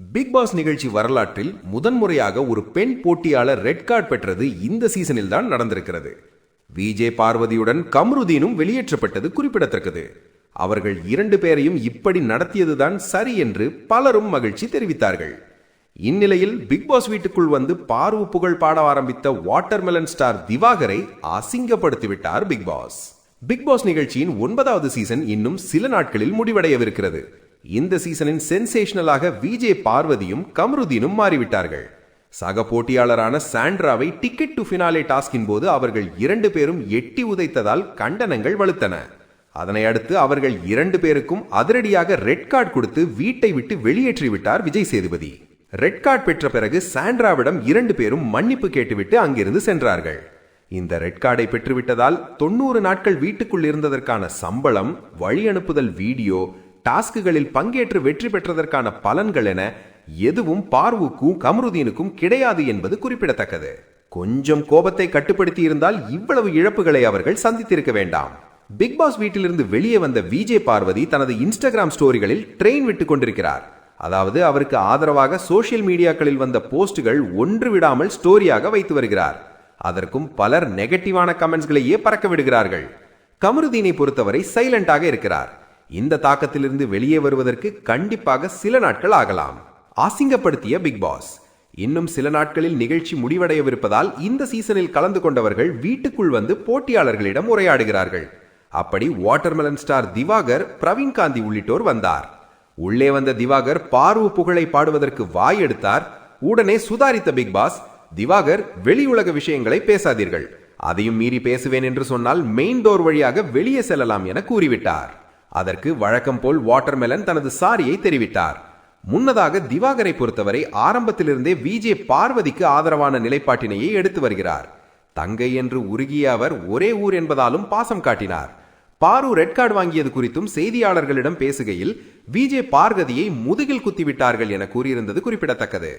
Big pass நிகழ்ச்சி வரலாற்றில் முதன்முறையாக ஒரு பெண் போட்டியாளர் ரெட் கார்டு பெற்றது இந்த சீசனில் தான் நடந்திருக்கிறது. விஜே பார்வதியுடன் கம்ருதீனும் வெளியேற்றப்பட்டது குறிப்பிடத்தக்கது. அவர்கள் 2 பேரையும் இப்படி நடத்தியதுதான் சரி என்று பலரும் மகிழ்ச்சி தெரிவித்தார்கள். இந்நிலையில் பிக் பாஸ் வீட்டுக்குள் வந்து பார்வு புகழ் பாட ஆரம்பித்த வாட்டர்மெலன் ஸ்டார் திவாகரை அசிங்கப்படுத்திவிட்டார் பிக் பாஸ். பிக் பாஸ் நிகழ்ச்சியின் 9வது சீசன் இன்னும் சில நாட்களில் முடிவடையவிருக்கிறது. இந்த சீசனின் சென்சேஷனலாக விஜே பார்வதியும் கம்ருதீனும் மாறிவிட்டார்கள். சக போட்டியாளரான சாண்ட்ராவை டிக்கெட் டு ஃபினாலே டாஸ்கின் போது அவர்கள் 2 பேரும் எட்டி உதைத்ததால் கண்டனங்கள் வலுத்தன. அதனை அடுத்து அவர்கள் 2 பேருக்கும் அதிரடியாக ரெட் கார்டு கொடுத்து வீட்டை விட்டு வெளியேற்றிவிட்டார் விஜய் சேதுபதி. ரெட் கார்டு பெற்ற பிறகு சாண்ட்ராவிடம் 2 பேரும் மன்னிப்பு கேட்டுவிட்டு அங்கிருந்து சென்றார்கள். இந்த ரெட் கார்டை பெற்றுவிட்டதால் 90 நாட்கள் வீட்டுக்குள் இருந்ததற்கான சம்பளம், வழி அனுப்புதல் வீடியோ, டாஸ்குகளில் பங்கேற்று வெற்றி பெற்றதற்கான பலன்கள் என எதுவும் பார்வுக்கும் கம்ருதீனுக்கும் கிடையாது என்பது குறிப்பிடத்தக்கது. கொஞ்சம் கோபத்தை கட்டுப்படுத்தி இருந்தால் இவ்வளவு இழப்புகளை அவர்கள் சந்தித்திருக்க வேண்டாம். பிக் பாஸ் வீட்டிலிருந்து வெளியே வந்த விஜே பார்வதி தனது இன்ஸ்டாகிராம் ஸ்டோரிகளில் ட்ரெயின் விட்டுக் கொண்டிருக்கிறார். அதாவது அவருக்கு ஆதரவாக சோசியல் மீடியாக்களில் வந்த போஸ்டுகள் ஒன்று விடாமல் ஸ்டோரியாக வைத்து வருகிறார். அதற்கும் பலர் நெகட்டிவான கமெண்ட்ஸ்களையே பறக்க விடுகிறார்கள். கம்ருதீனை பொறுத்தவரை சைலண்டாக இருக்கிறார். இந்த தாக்கத்திலிருந்து வெளியே வருவதற்கு கண்டிப்பாக சில நாட்கள் ஆகலாம். அசிங்கப்படுத்திய பிக் பாஸ். இன்னும் சில நாட்களில் நிகழ்ச்சி முடிவடையவிருப்பதால் இந்த சீசனில் கலந்து கொண்டவர்கள் வீட்டுக்குள் வந்து போட்டியாளர்களிடம் உரையாடுகிறார்கள். அப்படி வாட்டர்மெலன் ஸ்டார் திவாகர், பிரவீன் காந்தி உள்ளிட்டோர் வந்தார். உள்ளே வந்த திவாகர் பார்வு புகழை பாடுவதற்கு வாய் எடுத்தார். உடனே சுதாரித்த பிக் பாஸ், திவாகர் வெளி உலக விஷயங்களை பேசாதீர்கள், அதையும் மீறி பேசுவேன் என்று சொன்னால் மெயின் டோர் வழியாக வெளியே செல்லலாம் என கூறிவிட்டார். அதற்கு வழக்கம் போல் வாட்டர்மெலன் தனது சாரியை தெரிவித்தார். முன்னதாக திவாகரை பொறுத்தவரை ஆரம்பத்திலிருந்தே விஜே பார்வதிக்கு ஆதரவான நிலைப்பாட்டினையே எடுத்து வருகிறார். தங்கை என்று உருகிய அவர் ஒரே ஊர் என்பதாலும் பாசம் காட்டினார். பாரு ரெட் கார்டு வாங்கியது குறித்தும் செய்தியாளர்களிடம் பேசுகையில் விஜே பார்வதியை முதுகில் குத்திவிட்டார்கள் என கூறியிருந்தது குறிப்பிடத்தக்கது.